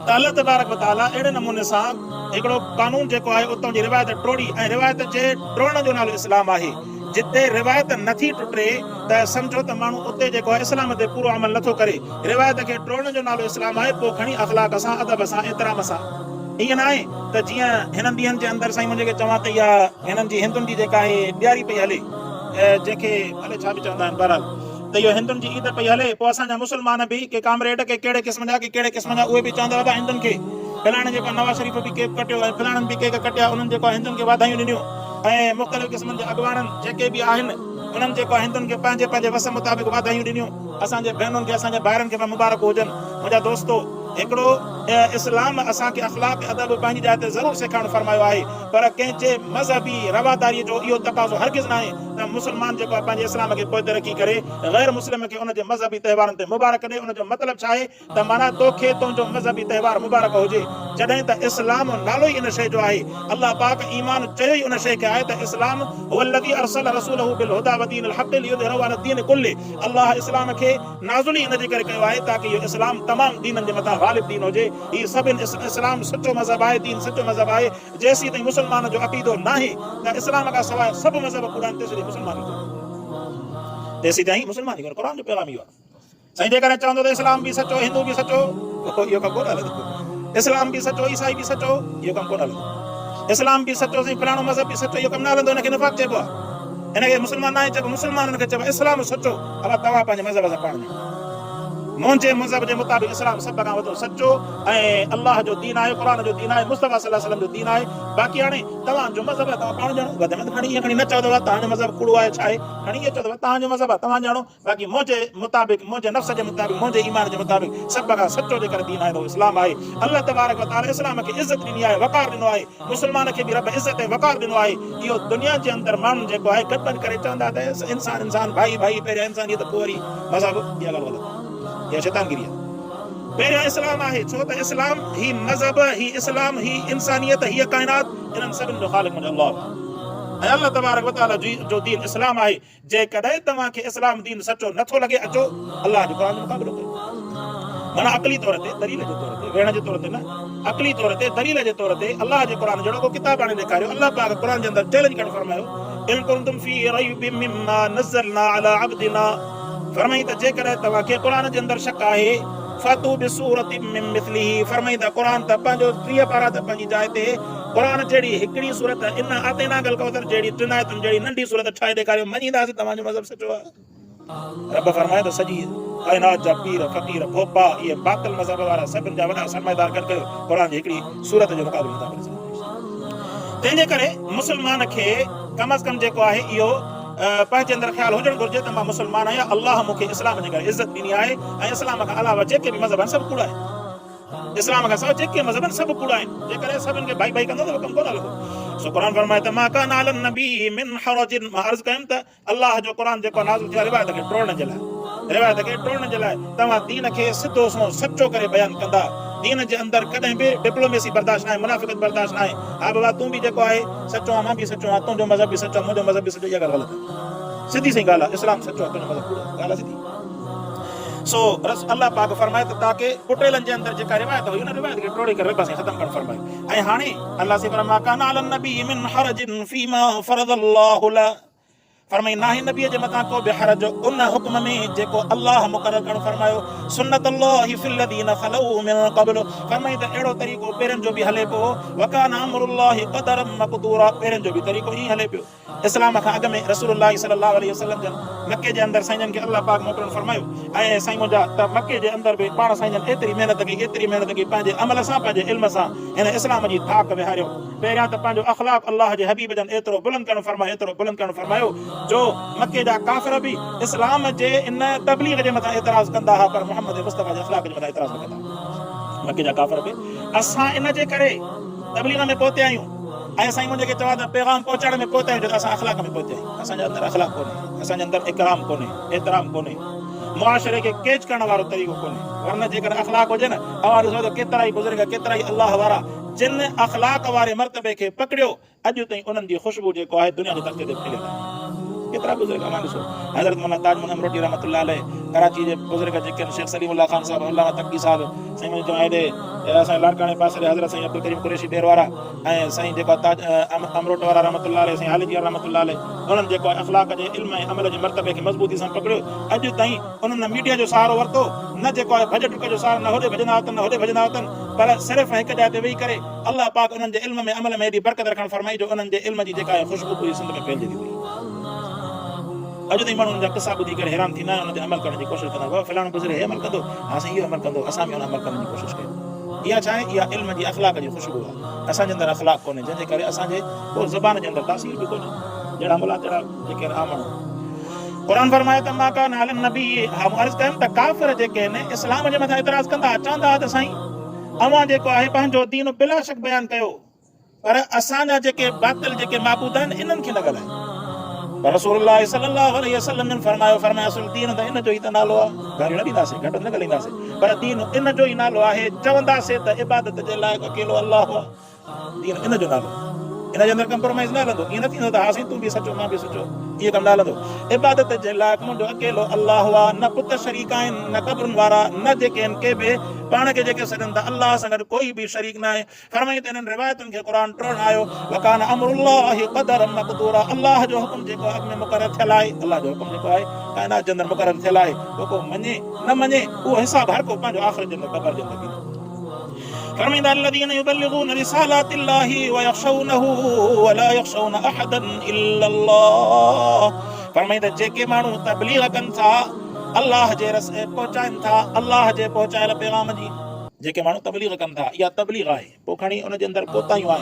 त अल्लाह तबारक व तआला अहिड़े नमूने सां हिकिड़ो कानून जेको आहे उतां जी रिवायत टोड़ी ऐं रिवायत जे टोड़ण जो नालो इस्लाम आहे। जिते रिवायत नथी टुटे त सम्झो त माण्हू उते जेको आहे इस्लाम ते पूरो अमल नथो करे। रिवायत खे टोड़ण जो नालो इस्लाम आहे। पोइ खणी अख़लाक सां, अदब सां, एतिराम सां। ईअं न आहे त जीअं हिननि ॾींहंनि जे अंदरि साईं मुंहिंजे चवां त इहा हिननि जी हिंदुनि जी जेका आहे ॾियारी पई हले, जंहिंखे हले छा बि चवंदा आहिनि बहरहाल, त इहो हिंदुनि जी ईद पई हले। पोइ असांजा मुस्लमान बि के कामरेड के कहिड़े क़िस्म जा, के कहिड़े क़िस्म जा, उहे बि चवंदा हुआ हिंदुनि खे फलाणे जेको नवाज़ शरीफ़ बि केक कटियो ऐं फलाणनि बि केक कटिया, उन्हनि जेको हिंदुनि खे वाधायूं ॾिनियूं। ऐं मुख़्तलिफ़ क़िस्मनि जे अॻवाननि जेके बि आहिनि उन्हनि जेको हिंदुनि खे पंहिंजे पंहिंजे वस मुताबिक़ वाधायूं ॾिनियूं। असांजे भेनरुनि खे, असांजे भाइरनि खे मुबारक हुजनि। मुंहिंजा दोस्तो, हिकिड़ो इस्लाम असांखे अख़लाक अदब पंहिंजी जाइ ते ज़रूरु सेखारणु फरमायो आहे, पर कंहिंजे मज़हबी रवादारीअ जो इहो तक़ाज़ो हरगिज़ न आहे त मुस्लमान जेको आहे पंहिंजे इस्लाम खे पोइ रखी करे ग़ैर मुस्लिम खे उनजे मज़हबी त्योहारनि ते मुबारक ॾे। उनजो मतिलबु छा आहे त माना तोखे तुंहिंजो मज़हबी त्योहार मुबारक हुजे, जॾहिं त इस्लाम नालो ई इन शइ जो आहे। अल्लाह पाक ईमान चयो ई उन शइ खे आहे त इस्लाम हुवल्लज़ी अरसल रसूलहू बिल हुदा व दीनिल हक़ लियुज़हिरहू अला दीन कुल्ली। अल्लाह इस्लाम खे नाज़ुल ई इनजे करे कयो आहे ताकि इहो इस्लाम तमामु दीननि जे मथां ग़ालिब दीन हुजे। हीउ सभिनि इस्लाम सचो मज़हब आहे, दीन सचो मज़हब आहे। जेसीं ताईं मुस्लमान जो अक़ीदो न आहे त इस्लाम खां सवाइ सभु मज़हब कूड़ा आहिनि, तेसीं ताईं मुस्लमान ई कोन्हे, तेसीं ताईं मुस्लमान ई कोन्हे। क़ुरान जो पैगाम इहो आहे। साईं जेकॾहिं चवंदो त इस्लाम बि सचो, हिंदू बि सचो, इहो कमु कोन हलंदो। इस्लाम बि सचो, ईसाई बि सचो, इहो कमु कोन हलंदो। इस्लाम बि सचो, साईं फलाणो मज़हब बि सचो, इहो कमु न हलंदो। हिनखे निफ़ाक़ चइबो आहे। हिनखे मुस्लमान न आहे चइबो, मुस्लमाननि खे चइबो इस्लाम सचो। अब तव्हां पंहिंजे मज़हब सां पाण ॾियो। मुंहिंजे मज़हब जे मुताबिक़ इस्लाम सभ खां वॾो सचो ऐं अल्लाह जो दीन आहे, क़ुरान जो दीन आहे, मुस्तफ़ा सल्लल्लाहु अलैहि वसल्लम जो दीन आहे। बाक़ी हाणे तव्हांजो मज़हब आहे, तव्हां पाण ॼाणो। वधि में खणी ईअं खणी न चओ तव्हांजो मज़हब कूड़ो आहे, छा आहे, खणी ईअं चओ तव्हांजो मज़हब आहे, तव्हां ॼाणो। बाक़ी मुंहिंजे मुताबिक़, मुंहिंजे नफ़्स जे मुताबिक़, मुंहिंजे ईमान जे मुताबिक़ सभ खां सचो जेकर दीन आहे त इस्लाम आहे। अल्लाह तबारक व तआला इस्लाम खे इज़त ॾिनी आहे, वक़ार ॾिनो आहे। मुस्लमान खे बि रब इज़त ऐं वक़ार ॾिनो आहे। इहो दुनिया जे अंदरि माण्हुनि जेको आहे गॾिपन करे चवंदा त इंसान भाई भाई, पहिरियां इंसानियत पोइ वरी मज़हब, इहा ॻाल्हि ग़लति आहे, इहा शैतानगिरी आहे। पहिरियां इस्लाम आहे, छो त इस्लाम ही मज़हब, ही इस्लाम, ही इंसानियत, हीअ काइनात, इन्हनि सभिनि जो ख़ालिक़ मुंहिंजो अल्लाह आहे। ऐं अल्लाह तबारक व तआला जो दीन इस्लाम आहे। जेकॾहिं तव्हांखे इस्लाम दीन सचो नथो लॻे, अचो अल्लाह जो क़ुरान जो मुक़ाबिलो कयो। माना अक़ली तौर ते, दलील जे तौर ते, वेहण जे तौर ते न, अक़ली तौर ते, दलील जे तौर ते अल्लाह जे क़ुरान जहिड़ो को किताब आणे ॾेखारियो। अल्लाह पाक क़ुरान जे अंदरि चैलेंज करणु फरमायो, इन कुंतुम फी रैबिम मिम्मा नज़्ज़लना अला अब्दिना। फरमाई त जेकॾहिं तव्हांखे क़ुरान जे अंदरि शक आहे, फातू बिसूरतिम मिन मिस्लिही। फरमाई त क़ुरान त पंहिंजो 30 पारा त पंहिंजी जाइ ते, क़ुरान जहिड़ी हिकिड़ी सूरत, इन आतेना कल कौसर जहिड़ी, टिनायतुनि जहिड़ी नंढी सूरत ठाहे ॾेखारियो, मञीदासीं तव्हांजो मज़हब सचो आहे। रब फरमाए त सॼी काइनात जा पीर फ़क़ीर भोपा, इहे बातिल मज़हब वारा सभिनि जा वॾा सरमाएदार गॾु कयो क़ुरान जी हिकिड़ी सूरत जो मुक़ाबिलो था करे। तंहिंजे करे मुस्लमान खे कम अज़ कम जेको आहे इहो पंहिंजे अंदरि ख़्यालु हुजणु घुरिजे त मां मुस्लमान आहियां, अल्लाह मूंखे इस्लाम जे करे इज़त ॾिनी आहे। ऐं इस्लाम खां अलावा जेके बि मज़हब आहिनि सभु कूड़ा आहिनि। इस्लाम खां सवाइ जेके मज़हब आहिनि सभु कूड़ा आहिनि। जेकॾहिं सभिनि खे भाई भाई कंदो त कमु कोन हलंदो। सो क़ुरान फरमाए त मा कान अलन नबी मिन हरजिन। मां अर्ज़ कयमि त अल्लाह जो क़ुरान जेको नाज़िल थियो आहे रिवायत खे टोड़ण जे लाइ, रिवायत खे टोड़ण जे लाइ तव्हां दीन खे सिधो सचो करे बयानु कंदा। दीन जे अंदरि कॾहिं बि डिप्लोमेसी बर्दाश्त न आहे, मुनाफ़िक़त बर्दाश्त न आहे। हा बाबा तूं बि जेको आहे सचो आहे, मां बि सचो आहियां, तुंहिंजो मज़हब बि सचो आहे, मुंहिंजो मज़हब बि सचो, इहा ॻाल्हि ग़लति आहे। सिधी सी ॻाल्हि आहे, इस्लाम सचो आहे, तुंहिंजो मज़हब कूड़ो आहे, ॻाल्हि आहे सिधी। सो अल्लाह पाक फरमाए त ताके कुटेलनि जे अंदरि जेका रिवायत हुई, उन रिवायत खे टोड़े करे रब सां ख़तम करणु फरमाए। ऐं हाणे अल्लाह से फरमाए कान अलन नबी मिन हरजिन फीमा फरदल्लाहु ला। फरमाई नाहे नबीअ जे मथां को बि हरज उन हुक्म में जेको अल्लाह मुक़ररु करणु फरमायो। सुन्नतल्लाहि फिल लदीन खलौ मिन क़ब्ल। फरमाई त अहिड़ो तरीक़ो पहिरियों जो बि हले पियो, वकान अमरुल्लाहि क़दरम मक़दूरा, पहिरियों जो बि तरीक़ो ईअं हले पियो। इस्लाम खां अॻु में रसूलुल्लाह सल्लल्लाहु अलैहि वसल्लम जन मके जे अंदरि साईं जन खे अल्लाह पाक मोकिलणु फरमायो। ऐं साईं मुंहिंजा त मके जे अंदरि बि पाण साईं जन एतिरी महिनत कई पंहिंजे अमल सां, पंहिंजे इल्म सां हिन इस्लाम जी धाक विहारियो। पहिरियां त पंहिंजो अख़लाक अल्लाह जे हबीब जन एतिरो बुलंद करणु फरमायो, एतिरो बुलंद करणु फरमायो जो मके जा काफ़िर बि इस्लाम जे इन तबलीग जे मथां एतिराज़ कंदा हुआ, पर मोहम्मद मुस्तफ़ा जे अख़लाक जे मथां एतिराज़ न कंदा। मके जा काफ़िर बि असां इन जे करे तबलीग में पहुते आहियूं। ऐं साईं मुंहिंजे खे चवां त पैगाम पहुचाइण में पहुता आहियूं, असां अख़लाक में पहुता आहियूं। असांजे अंदरि अख़लाक कोन्हे, असांजे अंदरि इकराम कोन्हे, एतिराम कोन्हे, मुआशरे खे केच करण वारो तरीक़ो कोन्हे। वरना जेकर अख़लाक हुजे न, अवां ॾिसो त केतिरा ई बुज़ुर्ग, केतिरा ई अल्लाह वारा जिन अख़लाक वारे मर्तबे खे पकड़ियो, अॼु ताईं उन्हनि जी ख़ुशबू जेको आहे दुनिया जे तख़्ते ते फैलियल आहे। केतिरा बुज़ुर्ग मां ॾिसो हज़रत मौलाना ताज अमरोटी रहमतुल्लाह अलैह कराची जे बुज़ुर्ग जेके शेख सलीमुल्लाह ख़ान साहब अल्लामा तक़ी साहब साईं जो हेॾे असांजे लाड़काणे पासे ॾे हज़रत साईं अब्दुल करीम कुरैशी ॾेर वारा ऐं साईं जेको ताज अमरोट वारा रहमतुल्लाह अलैह साईं हाली जी रहमतुल्लाह अलैह उन्हनि जेको अख़लाक जे इल्म ऐं अमल जे मर्तबे खे मज़बूती सां पकड़ियो अॼु ताईं उन्हनि मीडिया जो सहारो वरितो न जेको आहे भॼ टुक जो सहारो न होॾे भॼंदा अथनि न होॾे भॼंदा अथनि पर सिर्फ़ु हिकु जाइ ते वेही करे अल्लाह पाक उन्हनि जे इल्म में अमल में हेॾी बरकत रखणु फरमाई जो उन्हनि जे इल्म जी जेका आहे ख़ुशबू पूरी सिंध में फैलिजी हुई अॼु ताईं माण्हू उनजा किसा ॿुधी करे हैरान थींदा आहिनि उन ते अमल करण जी कोशिशि कंदा फलाणो गुज़रे हे अमल कंदो हा साईं इहो अमल कंदो असां बि उन अमल करण जी कोशिशि कयूं इहा छा आहे इहा इल्म जी अख़लाक जी ख़ुशबू आहे असांजे अंदरि अख़लाक कोन्हे जंहिंजे करे असांजे पोइ ज़बान जे अंदरि तासीर बि कोन्हे जहिड़ा मुला तहिड़ा जेके आम माण्हू क़ुरान फरमाए त मां कान आलिम नबी हा मूं अर्ज़ु कयमि त काफ़िर जेके आहिनि इस्लाम जे मथां एतिराज़ कंदा चवंदा त साईं अवां जेको आहे पंहिंजो दीन बिला शक बयानु कयो पर असांजा जेके बातिल जेके माबूद आहिनि इन्हनि खे न ॻाल्हायो पर रसूलुल्लाह सल्लल्लाहु अलैहि वसल्लम फरमायो असुल दीन त इन जो ई त नालो आहे गारियूं न ॾींदासीं घटि न ॻाल्हाईंदासीं पर दीन इन जो ई नालो आहे चवंदासीं त इबादत जे लाइक़ु अकेलो अल्लाह आहे दीन इन जो नालो इन जे अंदरि कंप्रोमाइज़ न हलंदो ईअं न थींदो त हा साईं तूं बि सचो मां बि सचो इहो कमु न हलंदो इबादत जे लाइक़ु मुंहिंजो अकेलो अल्लाह आहे न पुट शरीक आहिनि न क़बरुनि वारा न जेके आहिनि के बि पाण खे जेके सॾनि था अल्लाह सां गॾु कोई बि शरीक न आहे फरमाई त इन्हनि रिवायतुनि खे क़ुरान टोड़ आयो वकान अमरुल्लाहि क़दरन मक़दूरा अल्लाह जो हुकुम जेको अॻु में मुक़ररु थियल आहे अल्लाह जो हुकुम जेको आहे काइनात जे अंदरि मुक़ररु थियल आहे उहो को मञे न मञे उहो हिसाब हर को पंहिंजो आख़िरत जे अंदरि क़बर जे अंदरि फरमाईंदा الذين يبلغون رسالات الله ويخشونه ولا يخشون احدا الا الله फरमाईंदा जेके माण्हू तबलीग कनि था अल्लाह जे रस्ते पहुचाइनि था अल्लाह जे पहुचायल पैगाम जी जेके माण्हू तबलीग कनि था इहा तबलीग आहे पोइ खणी उन जे अंदरि कोताहियूं आहिनि